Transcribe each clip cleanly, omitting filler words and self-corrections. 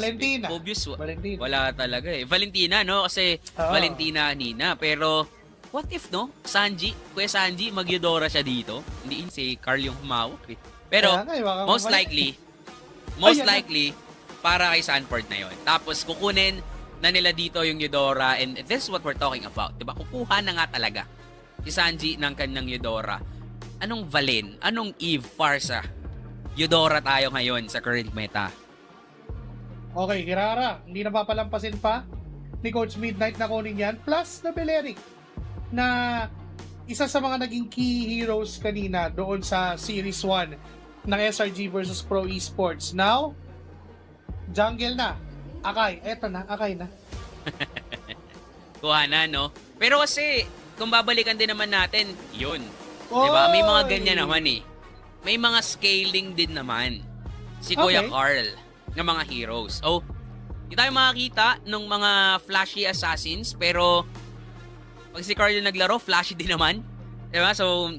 Valentina. Phoebus, Valentina. wala talaga eh. Valentina, no? Kasi Valentina, Nina. Pero, what if, no? Kuya Sanji, mag-Eudora siya dito. Hindi si Carl yung humawak eh. Pero, most likely, para kay Sanford na yon. Tapos, kukunin na nila dito yung Eudora, and this is what we're talking about. Diba? Kukuha na nga talaga si Sanji ng kanyang Eudora. Anong Valen? Anong Eve? Farsa? Eudora tayo ngayon sa current meta. Okay, Kirara, hindi na papalampasin pa ni Coach Midnight na kunin yan. Plus na Beleric na isa sa mga naging key heroes kanina doon sa Series 1 ng SRG versus Pro Esports. Now, jungle na. Akai, eto na, Akai na. Kuha na, no? Pero kasi, kung babalikan din naman natin, yun. Diba? May mga ganyan naman eh. May mga scaling din naman si Kuya Carl ng mga heroes. Oh, hindi tayo makakita ng mga flashy assassins, pero pag si Carl yung naglaro, flashy din naman. Diba? So,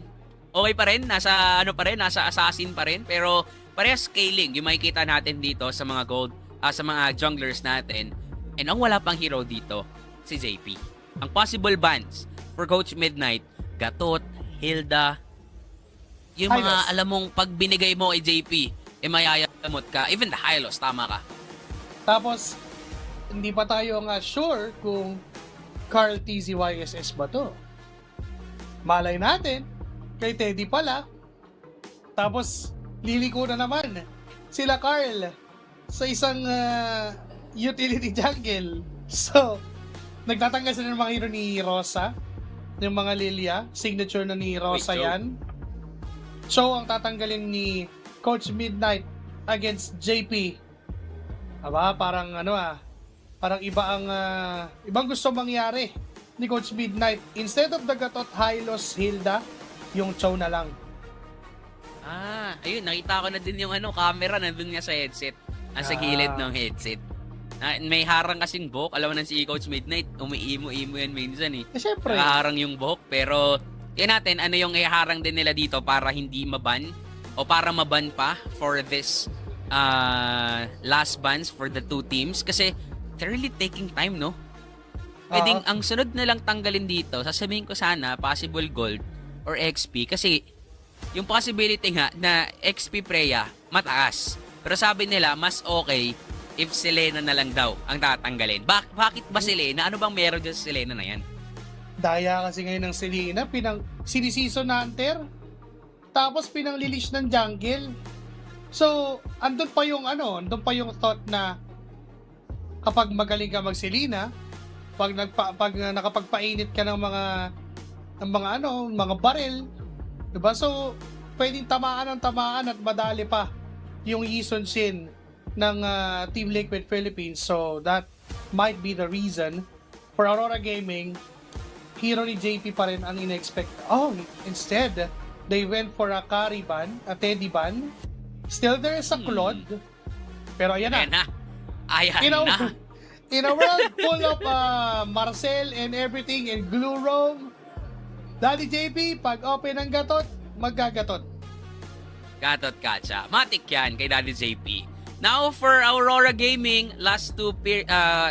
okay pa rin. Nasa assassin pa rin. Pero parehas scaling yung makikita natin dito sa mga gold, sa mga junglers natin. And ang wala pang hero dito, si JP. Ang possible bans for Coach Midnight, Gatot, Hilda, yung mga alam mong pag binigay mo kay JP, mayayamot ka. Even the Hylos, tama ka. Tapos, hindi pa tayo nga sure kung Carl TZYSS ba to. Malay natin, kay Teddy pala. Tapos, liliko na naman sila Carl sa isang utility jungle. So, nagtatanggal sila ng mga hero ni Rosa, ng mga Lilia. Signature na ni Rosa yan. So, ang tatanggalin ni Coach Midnight against JP. Aba, parang parang ibang gusto mangyari ni Coach Midnight. Instead of the Gatot, Hylos, Hilda, yung Chow na lang. Ayun, nakita ko na din yung camera nandun nga sa headset. Nasa gilid ng headset. May harang kasing buhok. Alam mo na si Coach Midnight, umiimo-imo yan minsan eh. Siyempre. Nakaharang yung buhok, pero tingnan natin ano yung iharang din nila dito para hindi maban o para maban pa for this last bans for the two teams kasi they're really taking time, no? Pwedeng ang sunod na lang tanggalin dito, sasabihin ko sana possible gold or XP kasi yung possibility nga na XP Preya mataas. Pero sabi nila mas okay if Selena na lang daw ang tatanggalin. Bakit ba Selena? Ano bang meron dyan sa Selena na yan? Daya kasi ngayon ng Selena, sinisiso Hunter, tapos pinang-lilish ng jungle. So, andun pa yung thought na kapag magaling ka mag-Selena, pag nakapagpainit ka ng mga baril, diba? So, pwedeng tamaan at madali pa yung Yison Shin ng Team Liquid Philippines. So, that might be the reason for Aurora Gaming. Hero ni JP pa rin ang in-expect. Instead, they went for a Kari ban, a Teddy ban. Still there is a Claude. Pero ayan na. Ayan na. In a world full of Marcel and everything and Glue Roam, Daddy JP, pag open ang Gatot, maggagatot. Gatot Kacha. Matik yan kay Daddy JP. Now for Aurora Gaming, last two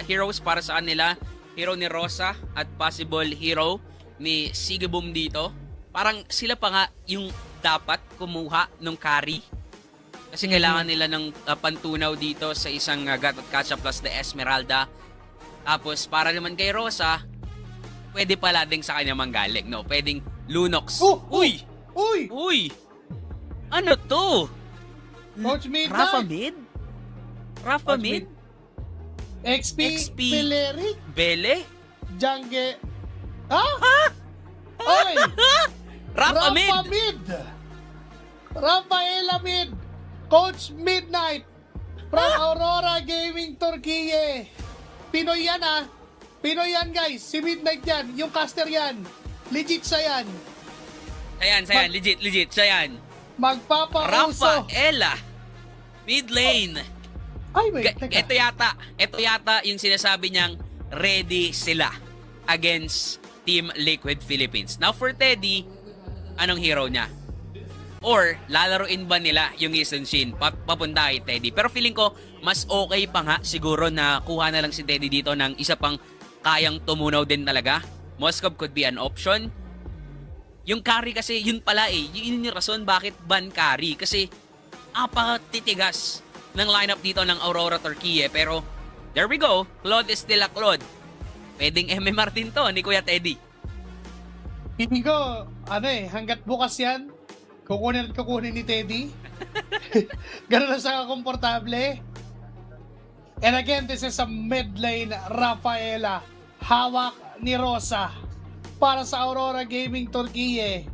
heroes para sa kanila. Hero ni Rosa at possible hero ni Sigabum dito. Parang sila pa nga yung dapat kumuha ng carry. Kasi kailangan nila ng pantunaw dito sa isang Gatot Kacha plus the Esmeralda. Tapos para naman kay Rosa, pwede pala ding sa kanya manggaling. No? Pwedeng Lunox. Uy! Ano to? Coach Midnight. Rafa Mid? Rafa Mid? XP Beleric? Bele? Jungle. Oy! Rafa Mid! Rafaela Mid! Coach Midnight from Aurora Gaming Turkey. Pinoy yan Pinoy yan guys. Si Midnight yan. Yung caster yan. Legit siya yan. Sayan. Legit. Sayan. Magpapauso. Rafaela. Mid lane. Ay, wait. Teka. Ito yata yung sinasabi niyang ready sila against Team Liquid Philippines. Now for Teddy, anong hero niya? Or lalaruin ba nila yung Eason Shin papunta kay Teddy? Pero feeling ko, mas okay pa nga siguro na kuha na lang si Teddy dito ng isa pang kayang tumunaw din talaga. Moskov could be an option. Yung carry kasi, yun pala yun yung rason bakit ban carry. Kasi, apatitigas ng lineup dito ng Aurora Turquie. Pero, there we go. Claude is still a Claude. Pwedeng MMR din to ni Kuya Teddy. Hindi ko, hanggat bukas yan, kukunin at kukunin ni Teddy. Ganun na siya komportable. And again, this is a mid lane Rafaela. Hawak ni Rosa para sa Aurora Gaming Turquie.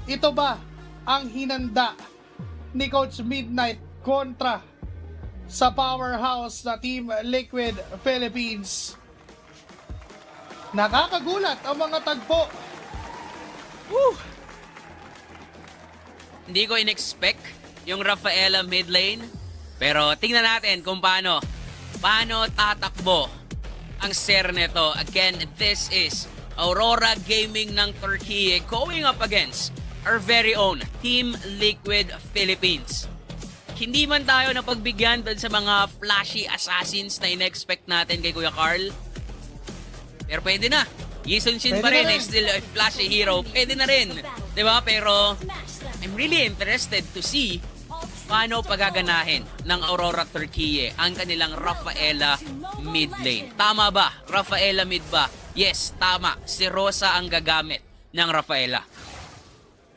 Ito ba ang hinanda ni Coach Midnight kontra sa powerhouse na Team Liquid Philippines? Nakakagulat ang mga tagpo. Woo! Hindi ko in-expect yung Rafaela mid lane. Pero tingnan natin kung paano tatakbo ang ser nito. Again, this is Aurora Gaming ng Turquie going up against our very own Team Liquid Philippines. Hindi man tayo napagbigyan doon sa mga flashy assassins na in-expect natin kay Kuya Carl. Pero pwede na. Eason Shin pa rin, still a flashy hero. Pwede na rin. Diba? Pero I'm really interested to see paano pagaganahin ng Aurora Turquie ang kanilang Rafaela mid lane. Tama ba? Rafaela mid ba? Yes, tama. Si Rosa ang gagamit ng Rafaela.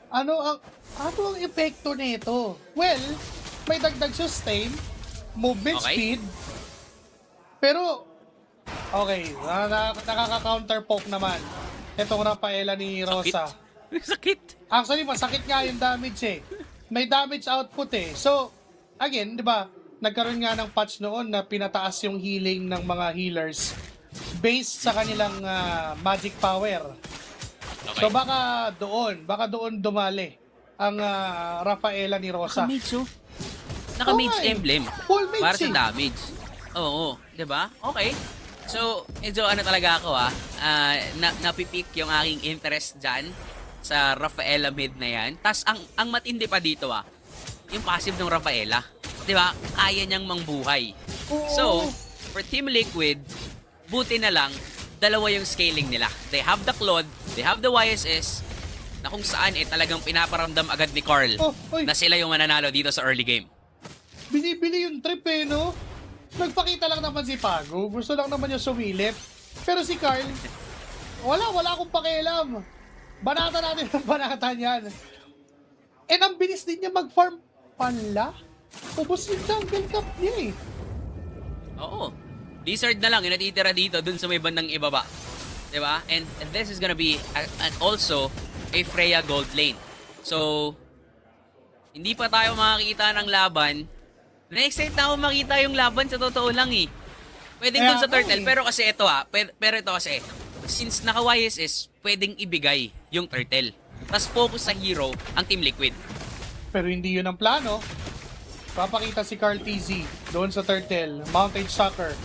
Ano ang epekto nito? Well, may dagdag sustain, movement speed, pero okay, nakaka-counter poke naman itong Rafaela ni Rosa. Sakit. Actually, masakit nga yung damage eh. May damage output eh. So, again, di ba, nagkaroon nga ng patch noon na pinataas yung healing ng mga healers based sa kanilang magic power. Okay. So, baka doon dumali ang Rafaela ni Rosa. Naka-mage emblem. Full mage para sa damage. Oo, di ba? Okay. So, medyo talaga ako napipik yung aking interest dyan sa Rafaela mid na yan. Tas ang matindi pa dito yung passive ng Rafaela. 'Di ba? Kaya niyang mangbuhay. So, for Team Liquid, buti na lang dalawa yung scaling nila. They have the Claude, they have the YSS, na kung saan talagang pinaparamdam agad ni Carl na sila yung mananalo dito sa early game. Binibili yung trip no? Nagpakita lang naman si Pago. Gusto lang naman niya sumilip. Pero si Carl, wala akong pakialam. Banata natin ang banata niyan. And ang bilis din niya mag-farm pala. Ubus yung jungle cup niya Oo. Lizard na lang yung natitira dito dun sa may bandang ibaba. Diba? And this is gonna be also a Freya gold lane. So, hindi pa tayo makakita ng laban. Na-excite na ako makita yung laban sa totoo lang Pwedeng dun sa turtle. Pero kasi ito pero ito kasi, since naka-YSS, pwedeng ibigay yung turtle. Tapos focus sa hero ang Team Liquid. Pero hindi yun ang plano. Papakita si Carl TZ doon sa turtle. Mountain Sucker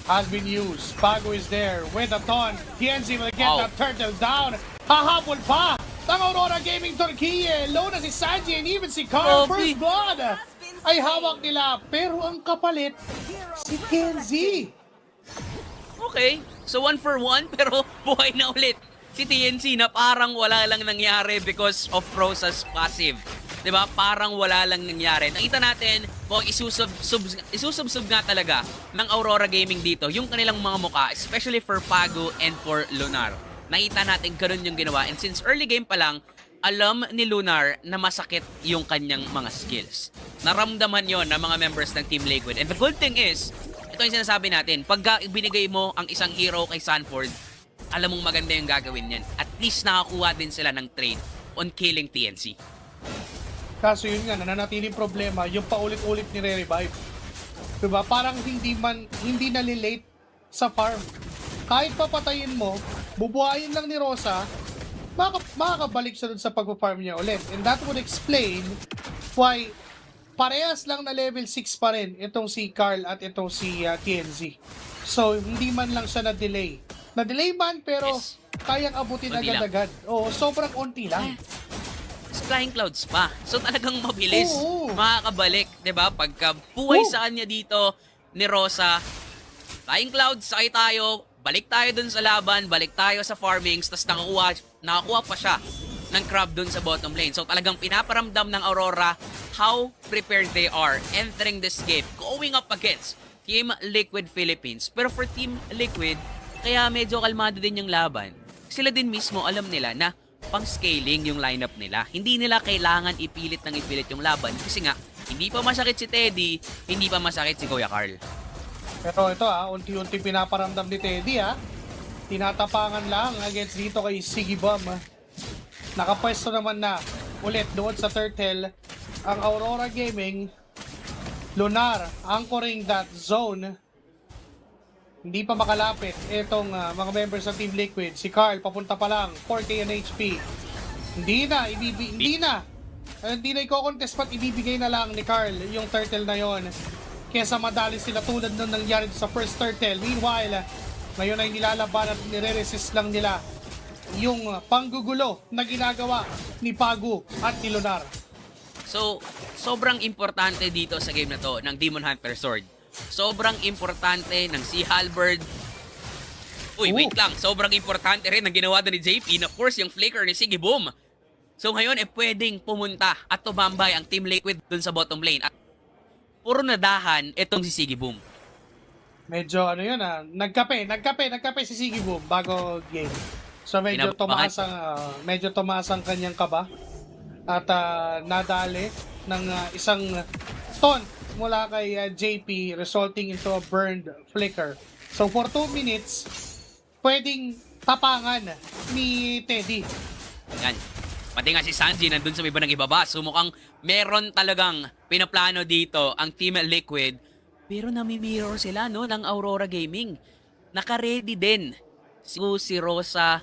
has been used. Pago is there with a taunt. TNZ will get that turtle down. Hahabol pa ng Aurora Gaming Turquie. Low na si Sanji and even si Carl. First blood ay hawak nila. Pero ang kapalit, si TNZ. Okay. So 1 for 1 pero buhay na ulit si TNC na parang wala lang nangyari because of Rosa's passive. 'Di ba? Parang wala lang nangyari. Nakita natin kung isusubsub nga talaga ng Aurora Gaming dito yung kanilang mga mukha, especially for Pago and for Lunar. Nakita natin ganun yung ginawa, and since early game pa lang, alam ni Lunar na masakit yung kanyang mga skills. Naramdaman yon ng mga members ng Team Liquid. And the good thing is, ito yung sinasabi natin, pagka binigay mo ang isang hero kay Sanford, alam mong maganda yung gagawin niyan. At least nakakuha din sila ng trade on killing TNC. Kaso yun nga, nananatiling problema, yung paulit-ulit ni Re-Revive. Diba? Parang hindi nalilate sa farm. Kahit papatayin mo, bubuhayin lang ni Rosa, makakabalik siya dun sa pag-farm niya ulit. And that would explain why parehas lang na level 6 pa rin itong si Carl at itong si TNZ. So, hindi man lang siya na-delay. Na-delay man, pero kayang abutin agad-agad. Oo, sobrang unti lang. Flying Clouds pa. So talagang mabilis Oo. makakabalik, 'di ba? Pagka buhay Oo. sa kanya dito ni Rosa, Flying Clouds, sakay tayo, balik tayo dun sa laban, balik tayo sa farmings, tapos nakakuha pa siya ng crab dun sa bottom lane. So talagang pinaparamdam ng Aurora how prepared they are entering this game, going up against Team Liquid Philippines. Pero for Team Liquid, kaya medyo kalmado din yung laban. Sila din mismo alam nila na pang-scaling yung lineup nila. Hindi nila kailangan ipilit yung laban kasi nga, hindi pa masakit si Teddy, hindi pa masakit si Kuya Carl. Pero ito unti-unti pinaparamdam ni Teddy tinatapangan lang against dito kay Siggy Bomb. Nakapwesto naman na ulit doon sa turtle ang Aurora Gaming. Lunar anchoring that zone. Hindi pa makalapit itong mga members ng Team Liquid. Si Carl papunta pa lang 4k and HP. Hindi na i-contest pat ibibigay na lang ni Carl yung turtle na yon. Kesa madali sila tulad nung nangyari sa first turtle. Meanwhile, ngayon ay nilalaban at nire-resist lang nila yung panggugulo na ginagawa ni Pagu at ni Lunar. So, sobrang importante dito sa game na to ng Demon Hunter Sword. Sobrang importante ng Sea Halberd. Uy, wait lang. Sobrang importante rin ng ginawa ni JP na force yung flicker ni Siggy Boom. So ngayon, pwedeng pumunta at tumambay ang Team Liquid dun sa bottom lane. At puro nadahan itong si Siggy Boom. Medyo nagkape si Siggy Boom bago game. So medyo tumaas ang kanyang kaba at nadali ng isang ton mula kay JP resulting into a burned flicker. So for 2 minutes, pwedeng tapangan ni Teddy. Yan. Pati nga si Sanji nandun sa may bandang ibaba. So mukhang meron talagang pinaplano dito ang Team Liquid. Pero nami-mirror sila ng Aurora Gaming. Naka-ready din si Rosa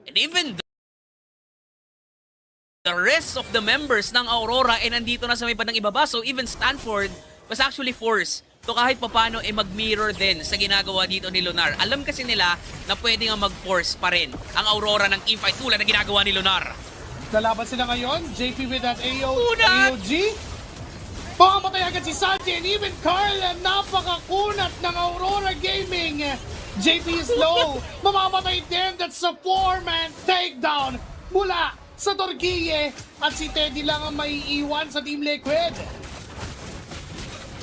and even the rest of the members ng Aurora nandito na sa may bandang ibaba. So even Stanford was actually forced to kahit papano mag-mirror din sa ginagawa dito ni Lunar. Alam kasi nila na pwede nga mag-force pa rin ang Aurora ng teamfight tulad na ginagawa ni Lunar. Lalaban sila ngayon. JP with that AOG. Pakamatay agad si Sanji and even Carl. Napakakunat ng Aurora Gaming. JP is low. Mamamatay din. That's a 4-man takedown mula sa Torquille. At si Teddy lang ang maiiwan sa Team Liquid.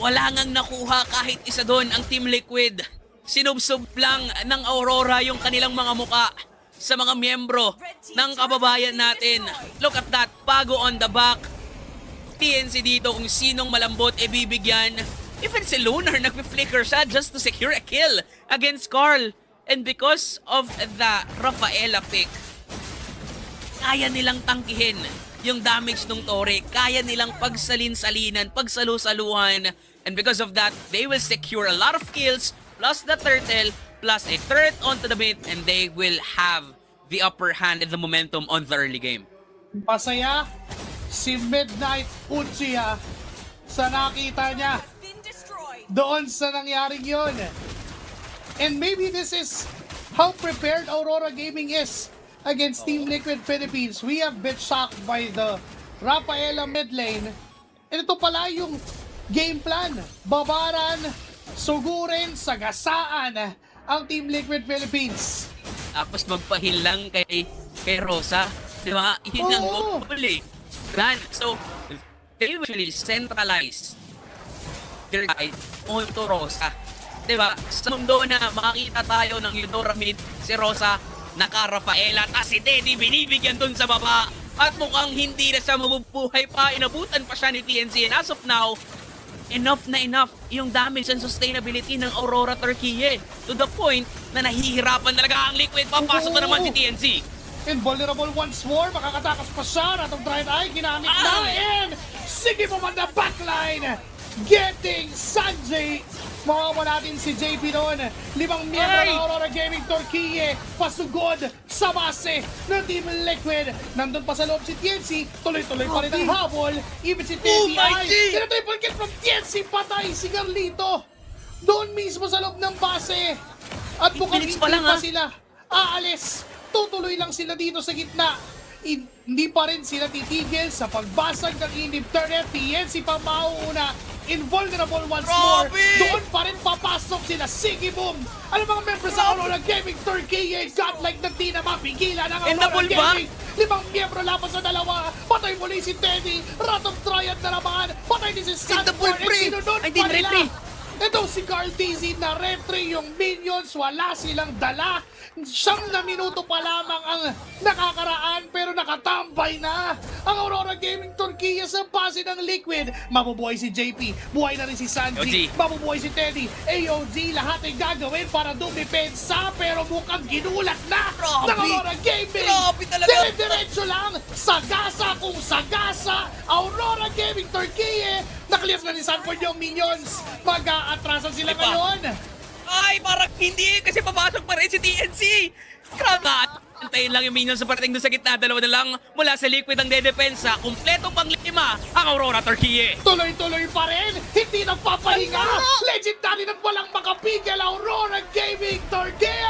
Wala ngang nakuha kahit isa doon ang Team Liquid. Sinubsob lang ng Aurora yung kanilang mga muka sa mga miyembro ng kababayan natin. Look at that, Pago on the back. TNC dito kung sinong malambot bibigyan. Even si Lunar nag-flicker siya just to secure a kill against Carl. And because of the Rafaela pick, kaya nilang tangkihin yung damage ng Torre. Kaya nilang pagsalin-salinan, pagsalu-saluhan. And because of that, they will secure a lot of kills, plus the turtle, plus a threat onto the mid, and they will have the upper hand and the momentum on the early game. Masaya si Midnight Uchiha sa nakita niya doon sa nangyaring yun. And maybe this is how prepared Aurora Gaming is against Team Liquid Philippines. We have been shocked by the Rafaela mid lane. And ito pala yung game plan. Babaran, sugurin, sagasaan ang Team Liquid Philippines. Tapos magpahil lang kay Rosa. Di ba? Yun ang goal eh. So, they usually centralize their guide onto Rosa. Di ba? Sa mundo na makakita tayo ng Eudora mid, si Rosa naka-Rafaela, tas si Teddy binibigyan dun sa baba. At mukhang hindi na siya mabubuhay pa. Inabutan pa siya ni TNC. And as of now, enough na enough yung damage and sustainability ng Aurora Torquille. To the point na nahihirapan talaga ang Liquid. Papasok na naman si TNC. Invulnerable once more. Makakatakas pa siya. Ratong Dried Eye. Ginamit na. And sige mo man na backline. Getting Sanjay. Mawawa natin si JP doon. 5 miyembro ng Aurora Gaming Torquille. Pasugod sa base ng Team Liquid. Nandun pa sa loob si TNC. Tuloy-tuloy pa rin ang habol. Even si TNC ay triple kill from TNC. Patay si Carlito. Doon mismo sa loob ng base. At mukhang hindi pa sila aalis. Tutuloy lang sila dito sa gitna hindi pa rin sila titigil sa pagbasag ng inib turret. TNC pa mauuna. Invulnerable once more. Doon pa rin papasok sila. Sige boom! Ano mga members ng Aurora Gaming Turkey? Godlike na di na mapigilan ang And the Aurora bull ba? Gaming. 5 miyembro laban sa 2. Patay muli si Teddy. Wrath of Triad na naman. Patay din si Sanford. And sinunod Ay, pa din nila. retry. Ito si Carl TZ na retry yung minions. Wala silang dala. 9 na minuto pa lamang ang nakakaraan pero nakatambay na ang Aurora Gaming Turkey sa base ng Liquid. Mabubuhay si JP, buhay na rin si Sanji, AOD. mabubuhay si Teddy, AOD, lahat ay gagawin para dumipensa pero mukhang ginulat na Grabe. ng Aurora Gaming. Grabe talaga. Dire-diretso lang, sagasa kung sagasa, Aurora Gaming Turkey. Nakalias na ni Sanford yung minions. Mag-aatrasan sila Iba. ngayon. Ay, parang hindi kasi papasok pa rin si TNC. Grabe. Antayin lang yung minions sa parating doon sa gitna. 2 na lang mula sa Liquid ang dedepensa. Kumpletong pang-5 ang Aurora Turkey. Tuloy-tuloy pa rin, hindi nagpapahinga. Legendary na walang makapigil Aurora Gaming Turkey.